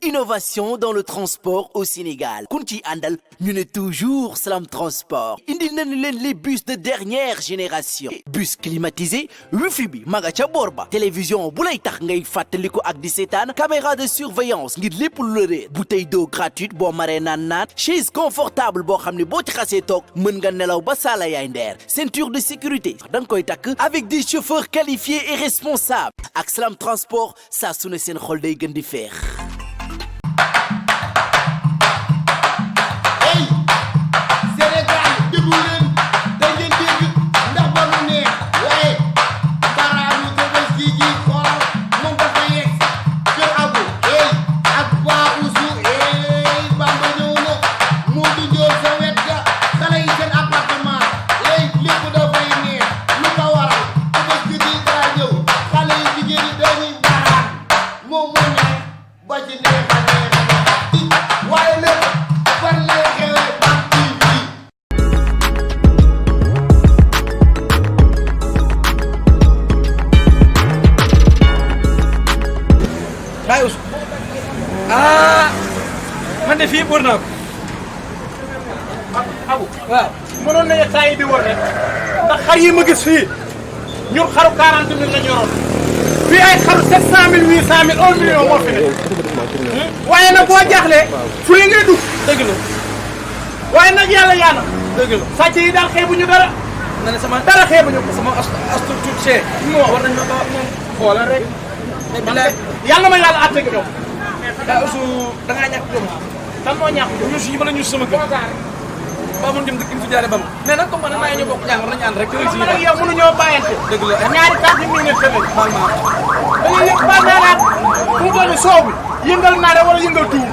innovation dans le transport au Sénégal Kunti Andal ñu ne toujours Salam Transport indil nañu leen les bus de dernière génération bus climatisé wifi bi maga ca boor ba télévision bu lay tax ngay fàttaliku ak di seetaan caméra de surveillance ngir lépp lu la réer bouteille d'eau gratuite boo maree naan chaise confortable boo xam ne boo ci xasee toog mën nga nelaw ba saala yaay ndeer ceinture de sécurité da nga koy takk avec des chauffeurs qualifiés et responsables ak Salam Transport saa su ne seen xol day gën di feex. man de fii wër naa ko. Abu waaw mënoon nañu saa yi di wër rek ndax xar yi ma gis fii ñun xaru 40 000 la ñu yoroon fii ay xaru 700 000 800 000 1 million moo fi ne waaye nag boo jaaxlee fu li ngay dugg dëgg la waaye nag yàlla yaana dëgg la sàcc yi daal xeebuñu dara na ne sama dara xeebuñu ko sama astu tuut see mu wax war nañ ma ba moom xoolal rek yàlla ma yàlla àtte gi ñoom daa usu da ngaa ñàkk jom tan moo ñàkk jom ñu si bala ñu sama kër ba mun dem dëkk fi jaare ba ma mais nag comme man maa ñu bokk jàng war nañu ànd rek si nag yow mënuñoo bàyyante dëgg la ñaari tax ñu ne tële dañuy yëg ba naanaat fu mu toll soow bi yëngal naare wala yëngal tuur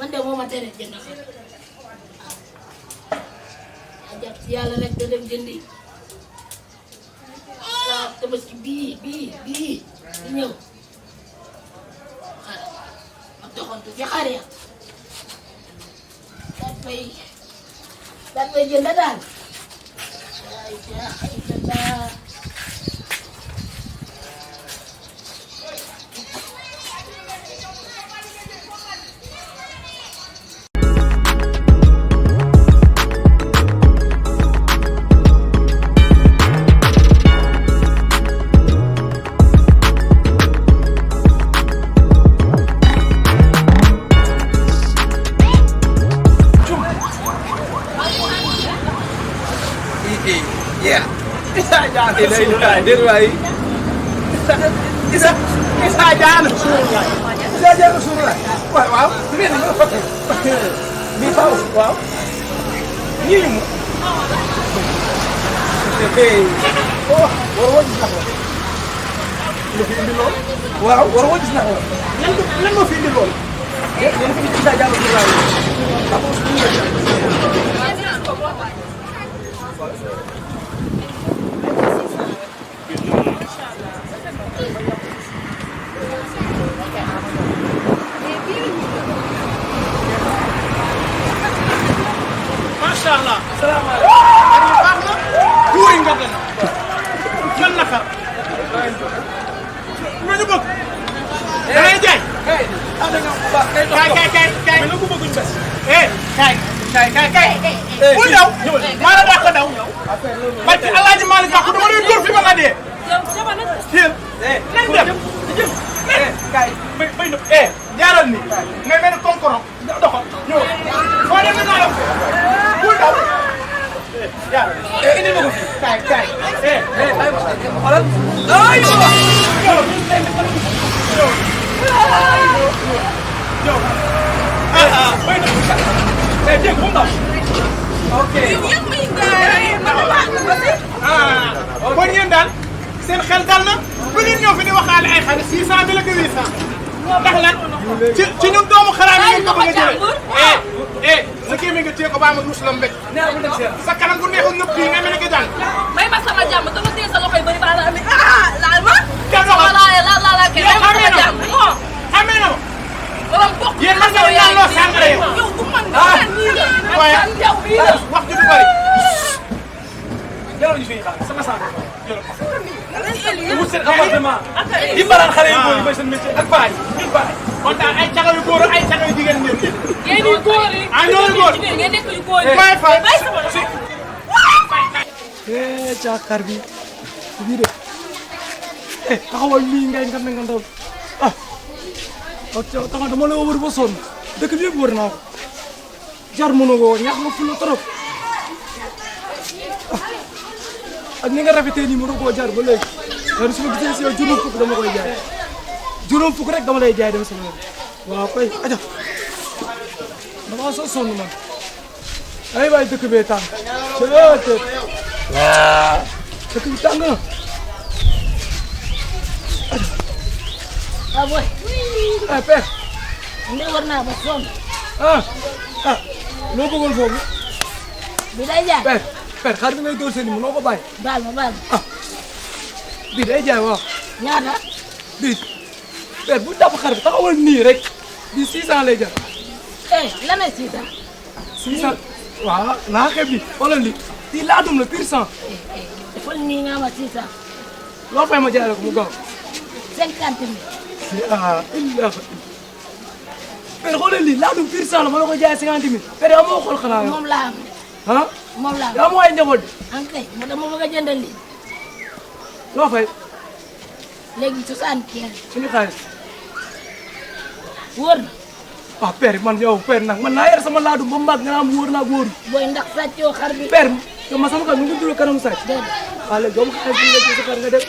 man de moom a tere jënd xar a jàpp si yàlla rek da dem jëndi waaw tabaski bii di ñëw xar ma doxantu ci xar ya daan may jënd daal Isa jaan Rasulullah waaw mel nga fa bi faaw waaw ñi mu oh war wajj na ko lu fi indi lool waaw war wajj na ko lan mo fi indi lool yeen fi Isa jaan Rasulullah Mashallah. Salaamaaleykum. Baax na. Tuuri nga dana. Man na xar. Lu ñu bëgg. Da ngay jaay. Ana nga ba kay. Mais lu ko bëgguñ bes. Kay. Bu daw. Maa la dàq daw. Barke Alaaji Maalik Gakou dama lay dóor fi ma la dee. Yéen. Nañ dem. Kay. Bay no. Jaaral ni. Ngay mel ni konkoron. Doxal. Ñëw. Foo dem naa la. Bul daw. Ya. Indi ma ko fi. Kay. Ay ma xoolal. Ay. Yo. Bay no. Dégg mu ndaw. Ok. Kon ngeen daal seen xel dal na bu ngeen ñëw fi di waxaale ay xale 600 bi la ko 800 ndax lan ci ñun doomu xaraam yi ngeen ko bëgg a jëlee sa gémmiñ nga téye ko baa ma ruus la mbéj. nee na bu dem seer. sa kanam bu neexul ñëpp kii nga mel ne que jàng. may ma sama jàmm dama téye sa loxo yi bëri baa la amee laal ma. Kenn doxal sama laal kay may ma sama jàmm. xamee na ma. borom bokk yéen man nga naan loo sàngara yow. yow bu man nga nii la. waaye yow bii la. wax ji du bari. jëloon ñu fi xaar sama sang jëloon ko. yow wut seen appartement. di baraan xale yu góor yi bay seen métier ak baay yi baay. kon daal ay caga yu góor ay caga yu jigéen ngeen ñëpp. yéen yu góor yi. ah ñooñu góor. ngeen nekk yu góor yi. Baye Fall. bay sama loxo. caakar bi bii de taxawal lii ngay nga ndaw ah taxaw dama la wër ba sonn dëkk bi yëpp wër naa ko jar mënu ko ñax nga fu la trop ak ni nga rafetee nii mënu koo jar ba léegi loolu su ma gisee si yow juróom fukk dama koy jaay juróom fukk rek dama lay jaay dem sama yoon waaw koy aja dama soo sonn man ay waay dëkk bee tàng cëtët dëkk bi tàng na ah boy. ah père ne war naa ba sonn. loo bëggoon foofu bi day jaay. père xar bi ngay door seen i mënoo ko bàyyi baal ma baal ma. bii day jaay waaw ñaata. bii père bu dàpp xar bi taxawal nii rek bii 600 lay jar lan ay siita. 600 waaw naa xeeb bi wala li di laadum la pur sang defal nii nga ma siita. loo fay ma jaay la ko mu gaaw 50 000. illah père xoolal lii laadum pur sang la ma la ko jaay 50 000 père yow moo xool xanaa yow moom laa am. ah moom laa am. yow moo ay njaboot de en kay moo tax ma bëgg a jëndal lii. loo fay léegi 75. suñu xaalis wóor na. ah père man yow père nag man naa yar sama laadum ba mbaag nga naan wóor naa wóor booy ndax sàccoo xar bi. père yow ma sama xar mu ngi dul kanamu sàcc déedéet. waaw léegi doomu xaalis bi nga ci sa xar nga def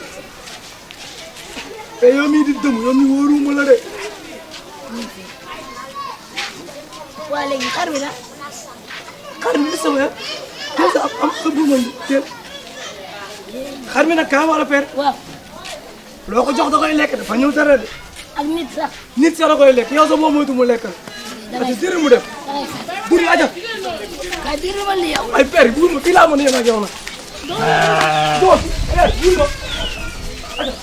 te yow mii di dëmm yow mii wóoruma la de waa léegi xar bi nag. xar mi sama ya teel sa am sa buuma teel xar mi nag kaa wala père waaw. loo ko jox da koy lekk dafa ñëw dara de ak nit sax. nit sax da koy lekk yow sax boo moytu mu lekkal dangay diri mu def dangay sax. buri aja kay diir ma lii yow. ay père buur ma fii laa mën a yem ak yow nag doo buur ma aja